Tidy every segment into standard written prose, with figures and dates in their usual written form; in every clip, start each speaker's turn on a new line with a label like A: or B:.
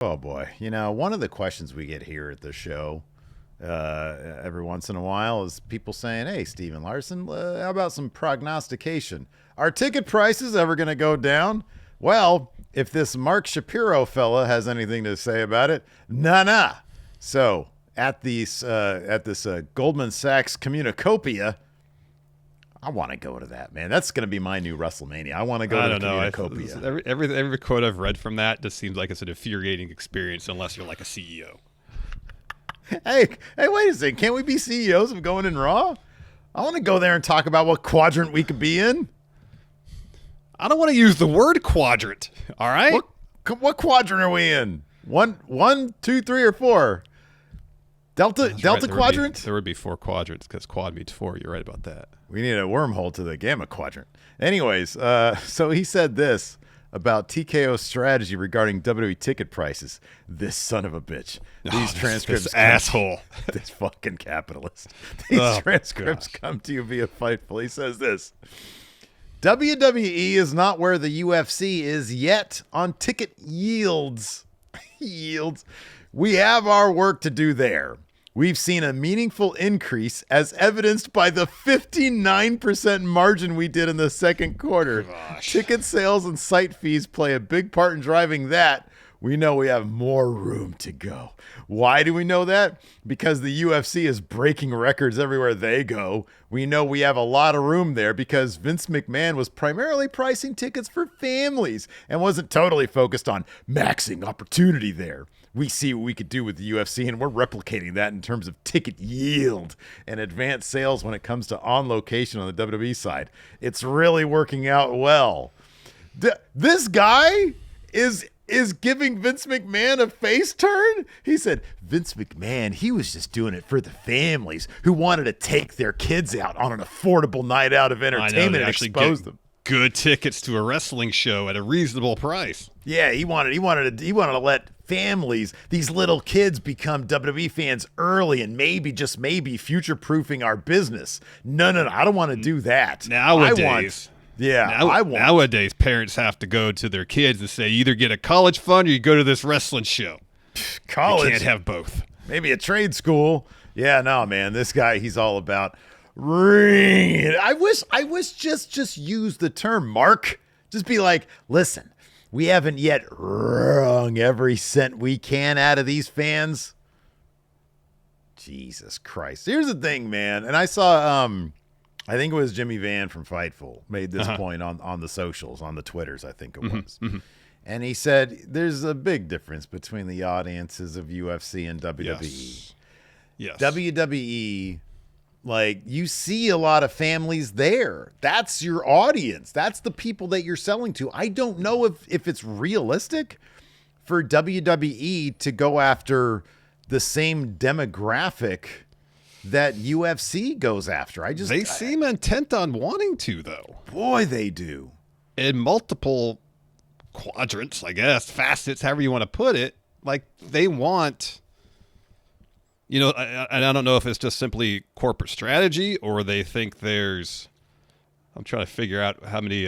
A: Oh boy. You know, one of the questions we get here at the show every once in a while is people saying, "Hey, Steven Larson, how about some prognostication? Are ticket prices ever going to go down?" Well, if this Mark Shapiro fella has anything to say about it, nah. So at this Goldman Sachs Communicopia, I want to go to that, man. That's going to be my new WrestleMania. I want to go to the Communicopia.
B: Every quote I've read from that just seems like it's an infuriating experience unless you're like a CEO.
A: Hey, wait a second. Can't we be CEOs of Going in Raw? I want to go there and talk about what quadrant we could be in.
B: I don't want to use the word quadrant, all right?
A: What quadrant are we in? One, two, three, or four? Delta quadrant?
B: There would be 4 quadrants because quad means 4. You're right about that.
A: We need a wormhole to the gamma quadrant. Anyways, so he said this about TKO's strategy regarding WWE ticket prices. This son of a bitch. These transcripts.
B: This asshole.
A: This fucking capitalist. These transcripts come to you via Fightful. He says this. WWE is not where the UFC is yet on ticket yields. We have our work to do there. We've seen a meaningful increase as evidenced by the 59% margin we did in the second quarter.
B: Gosh.
A: Ticket sales and site fees play a big part in driving that. We know we have more room to go. Why do we know that? Because the UFC is breaking records everywhere they go. We know we have a lot of room there because Vince McMahon was primarily pricing tickets for families and wasn't totally focused on maxing opportunity there. We see what we could do with the UFC, and we're replicating that in terms of ticket yield and advanced sales when it comes to on location on the WWE side. It's really working out well. This guy is giving Vince McMahon a face turn. He said, Vince McMahon, he was just doing it for the families who wanted to take their kids out on an affordable night out of entertainment and expose them.
B: Good tickets to a wrestling show at a reasonable price.
A: Yeah, he wanted to let families, these little kids, become WWE fans early and maybe, just maybe, future-proofing our business. No, I don't want to do that.
B: Nowadays, parents have to go to their kids and say, either get a college fund or you go to this wrestling show.
A: College?
B: You can't have both.
A: Maybe a trade school. Yeah, no, man, this guy, he's all about ring. I wish just use the term, Mark. Just be like, listen, we haven't yet wrung every cent we can out of these fans. Jesus Christ. Here's the thing, man. And I saw, I think it was Jimmy Van from Fightful made this point on the socials, on the Twitters, I think it was. Mm-hmm. And he said, there's a big difference between the audiences of UFC and WWE.
B: Yes.
A: WWE, like, you see a lot of families there. That's your audience. That's the people that you're selling to. I don't know if it's realistic for WWE to go after the same demographic that UFC goes after.
B: They seem intent on wanting to, though.
A: Boy, they do.
B: In multiple quadrants, I guess, facets, however you want to put it. Like, they want... You know, I don't know if it's just simply corporate strategy or they think there's... I'm trying to figure out how many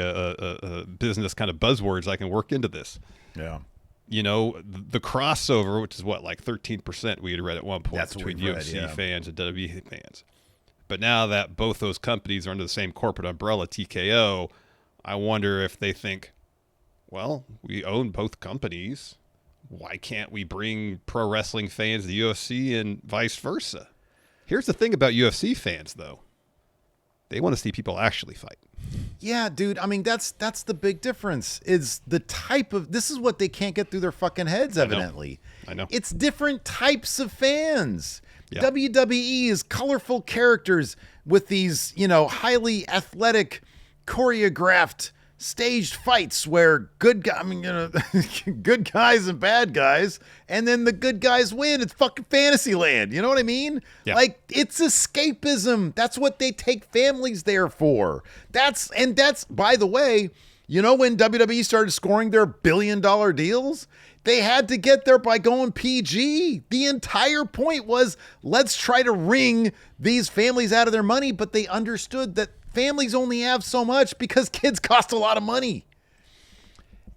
B: business kind of buzzwords I can work into this.
A: Yeah.
B: You know, the crossover, which is what, like 13% we had read at one point between UFC fans and WWE fans. But now that both those companies are under the same corporate umbrella, TKO, I wonder if they think, well, we own both companies. Why can't we bring pro wrestling fans to the UFC and vice versa? Here's the thing about UFC fans, though. They want to see people actually fight.
A: Yeah, dude. I mean, that's the big difference is the type of, this is what they can't get through their fucking heads, evidently.
B: I know.
A: It's different types of fans.
B: Yeah.
A: WWE is colorful characters with these, you know, highly athletic, choreographed, staged fights where good guys and bad guys, and then the good guys win. It's fucking fantasy land. You know what I mean?
B: Yeah.
A: Like, it's escapism. That's what they take families there for. That's, by the way, you know, when WWE started scoring their billion-dollar deals, they had to get there by going PG. The entire point was, let's try to wring these families out of their money, but they understood that families only have so much because kids cost a lot of money.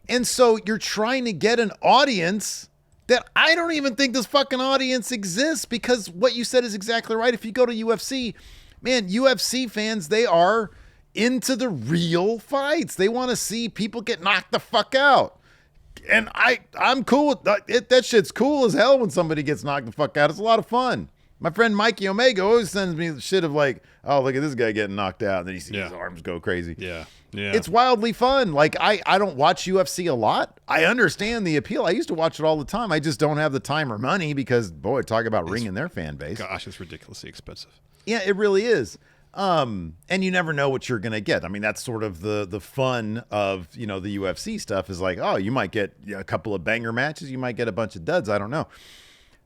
A: And so you're trying to get an audience that I don't even think this fucking audience exists, because what you said is exactly right. If you go to UFC, man, UFC fans, they are into the real fights. They want to see people get knocked the fuck out. And I'm cool with that. That shit's cool as hell when somebody gets knocked the fuck out. It's a lot of fun. My friend Mikey Omega always sends me shit of like, oh, look at this guy getting knocked out. And then you see his arms go crazy.
B: Yeah. Yeah.
A: It's wildly fun. Like, I don't watch UFC a lot. I understand the appeal. I used to watch it all the time. I just don't have the time or money because, boy, talk about ringing their fan base.
B: Gosh, it's ridiculously expensive.
A: Yeah, it really is. And you never know what you're going to get. I mean, that's sort of the fun of, the UFC stuff is like, oh, you might get a couple of banger matches. You might get a bunch of duds. I don't know.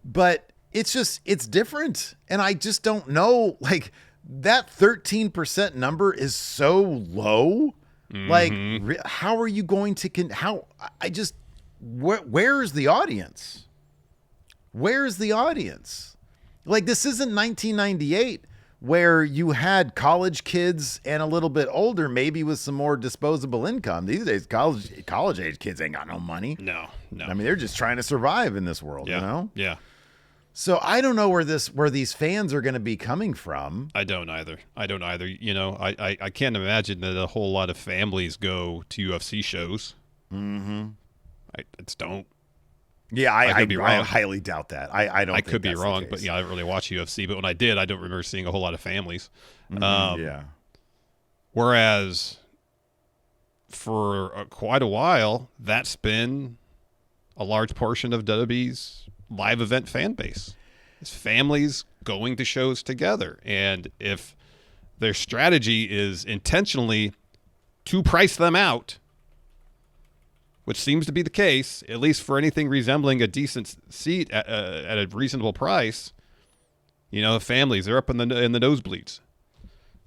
A: But it's different. And I just don't know, like, that 13% number is so low. Like, how are you going to, where's the audience? Where's the audience? Like, this isn't 1998 where you had college kids and a little bit older, maybe with some more disposable income. These days, college age kids ain't got no money.
B: No.
A: I mean, they're just trying to survive in this world,
B: Yeah.
A: So I don't know where these fans are going to be coming from.
B: I don't either. I can't imagine that a whole lot of families go to UFC shows.
A: Mm-hmm.
B: I just don't.
A: Yeah, I highly doubt that. I don't.
B: I could be wrong, but I don't really watch UFC. But when I did, I don't remember seeing a whole lot of families.
A: Yeah.
B: Whereas for quite a while, that's been a large portion of WWE's live event fan base. It's families going to shows together. And if their strategy is intentionally to price them out, which seems to be the case, at least for anything resembling a decent seat at a reasonable price, families, they're up in the nosebleeds.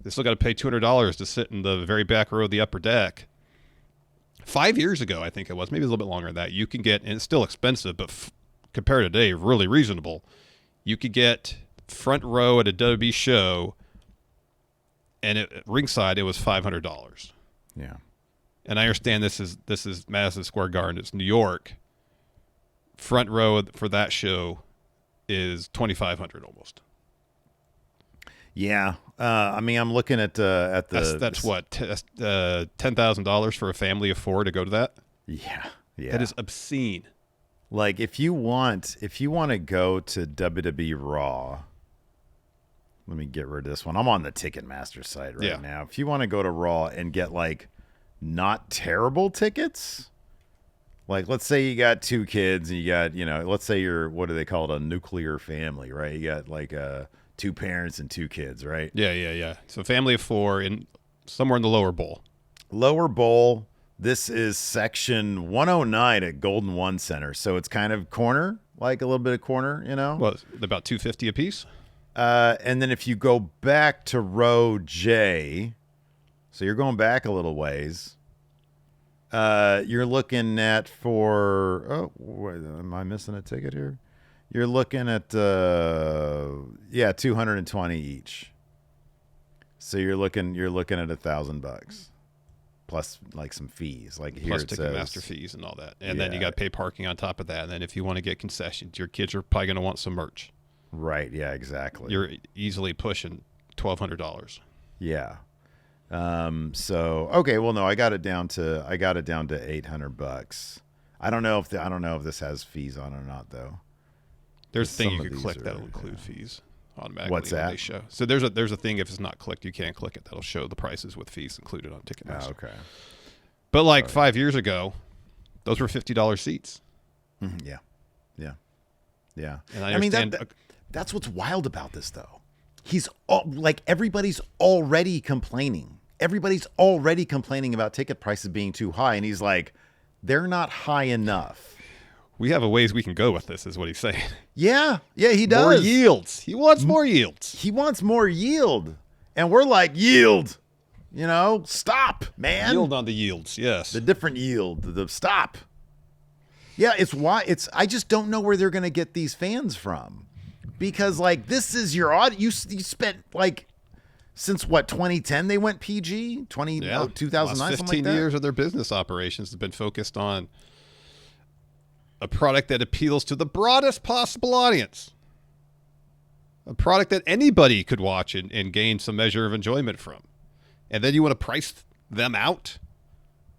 B: They still got to pay $200 to sit in the very back row of the upper deck. 5 years ago, I think it was, maybe a little bit longer than that, you can get, and it's still expensive, but compared to today, really reasonable. You could get front row at a WWE show, and at ringside, it was $500.
A: Yeah.
B: And I understand this is Madison Square Garden. It's New York. Front row for that show is $2,500 almost.
A: Yeah. I mean, I'm looking at the.
B: That's what $10,000 for a family of four to go to that.
A: Yeah.
B: That is obscene.
A: Like, if you want to go to WWE Raw, let me get rid of this one. I'm on the Ticketmaster site right now. If you want to go to Raw and get like not terrible tickets, like let's say you got two kids and you got, let's say you're, what do they call it, a nuclear family, right? You got like two parents and two kids, right?
B: Yeah. So family of four in somewhere in the lower bowl.
A: Lower bowl. This is section 109 at Golden One Center. So it's kind of corner, like a little bit of corner,
B: Well, about $250 a piece.
A: And then if you go back to row J, so you're going back a little ways, you're looking at am I missing a ticket here? You're looking at, $220 each. So you're looking at $1,000 plus like some fees, like here
B: plus
A: it
B: Ticketmaster
A: says,
B: fees and all that, and then you got to pay parking on top of that. And then if you want to get concessions, your kids are probably going to want some merch.
A: Right? Yeah, exactly.
B: You're easily pushing $1,200.
A: Yeah. So okay, well, no, I got it down to $800. I don't know if this has fees on it or not, though.
B: There's a thing you can click that'll include fees automatically.
A: What's that?
B: They show. So there's a thing, if it's not clicked, you can't click it. That'll show the prices with fees included on Ticketmaster.
A: Oh, okay.
B: But like 5 years ago, those were $50 seats.
A: Mm-hmm. Yeah.
B: And I understand.
A: That's what's wild about this, though. Everybody's already complaining. Everybody's already complaining about ticket prices being too high, and he's like, they're not high enough.
B: We have a ways we can go with this, is what he's saying.
A: Yeah, he does.
B: More yields. He wants more yields.
A: He wants more yield. And we're like, yield. Stop, man.
B: Yield on the yields, yes.
A: The different yield. The stop. Yeah, I just don't know where they're going to get these fans from. Because, like, this is your audience. You spent, like, since, 2010 they went PG? 2009,
B: last 15
A: something like that?
B: years of their business operations have been focused on a product that appeals to the broadest possible audience. A product that anybody could watch and gain some measure of enjoyment from. And then you want to price them out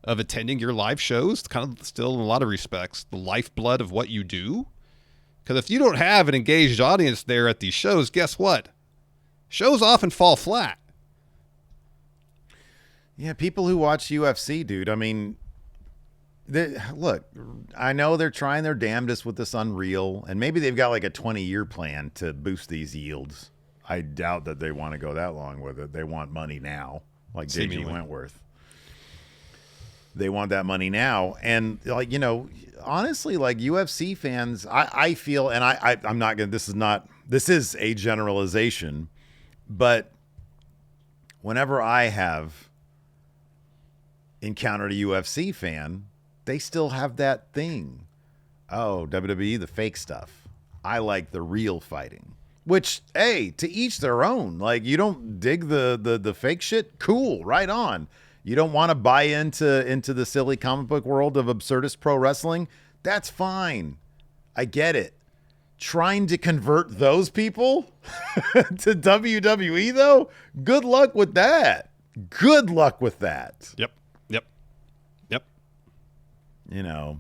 B: of attending your live shows? It's kind of still, in a lot of respects, the lifeblood of what you do. Because if you don't have an engaged audience there at these shows, guess what? Shows often fall flat.
A: Yeah, people who watch UFC, dude, I mean, look, I know they're trying their damnedest with this Unreal, and maybe they've got like a 20-year plan to boost these yields. I doubt that they want to go that long with it. They want money now, like J.G. Wentworth. They want that money now. And, like, you know, honestly, like UFC fans, I feel, and I'm not going to, this is a generalization, but whenever I have encountered a UFC fan, they still have that thing. Oh, WWE, the fake stuff. I like the real fighting. Which, hey, to each their own. Like, you don't dig the fake shit? Cool, right on. You don't want to buy into the silly comic book world of absurdist pro wrestling? That's fine. I get it. Trying to convert those people to WWE, though? Good luck with that. Good luck with that.
B: Yep.
A: You know,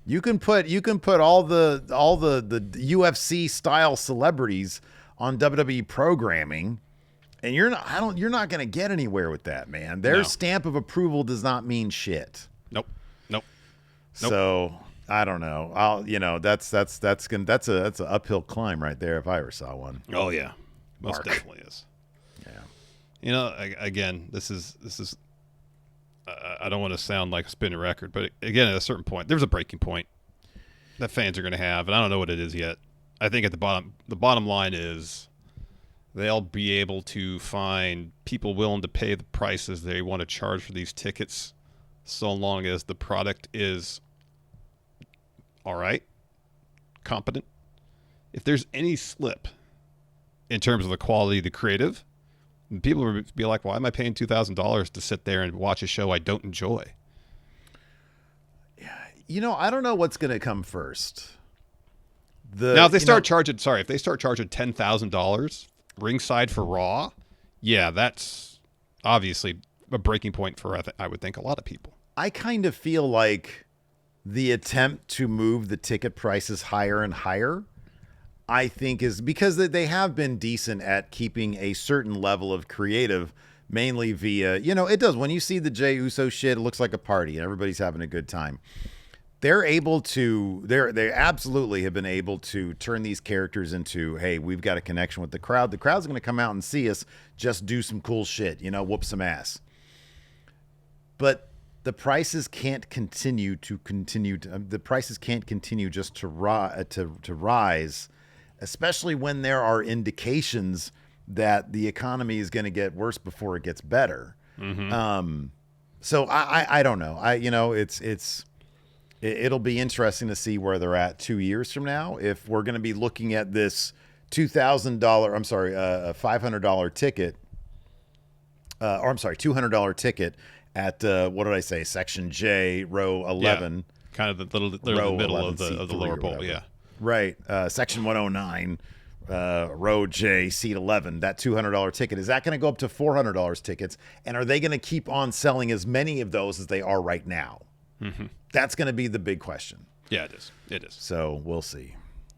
A: you can put all the UFC style celebrities on WWE programming, and you're not going to get anywhere with that, man. Their stamp of approval does not mean shit.
B: Nope.
A: So I don't know. That's an uphill climb right there if I ever saw one.
B: Oh yeah, most definitely is.
A: Yeah.
B: You know, again, this is. I don't want to sound like a spinning record, but again, at a certain point, there's a breaking point that fans are going to have, and I don't know what it is yet. I think at the bottom line is they'll be able to find people willing to pay the prices they want to charge for these tickets, so long as the product is all right, competent. If there's any slip in terms of the quality of the creative, people will be like, why am I paying $2,000 to sit there and watch a show I don't enjoy?
A: You know, I don't know what's going to come first.
B: Now, if they start charging $10,000 ringside for Raw, yeah, that's obviously a breaking point for, I would think, a lot of people.
A: I kind of feel like the attempt to move the ticket prices higher and higher, I think, is because they have been decent at keeping a certain level of creative, mainly via, it does. When you see the Jey Uso shit, it looks like a party and everybody's having a good time. They absolutely have been able to turn these characters into, hey, we've got a connection with the crowd. The crowd's going to come out and see us just do some cool shit, whoop some ass. But the prices can't continue just to rise, especially when there are indications that the economy is going to get worse before it gets better. Mm-hmm. So I don't know. It'll be interesting to see where they're at 2 years from now. If we're going to be looking at this $500 ticket, $200 ticket at what did I say? Section J, row 11.
B: Yeah, kind of the middle of the lower bowl. Yeah.
A: Right. Section 109, row J, seat 11, that $200 ticket. Is that going to go up to $400 tickets? And are they going to keep on selling as many of those as they are right now? Mm-hmm. That's going to be the big question.
B: Yeah, it is.
A: So we'll see.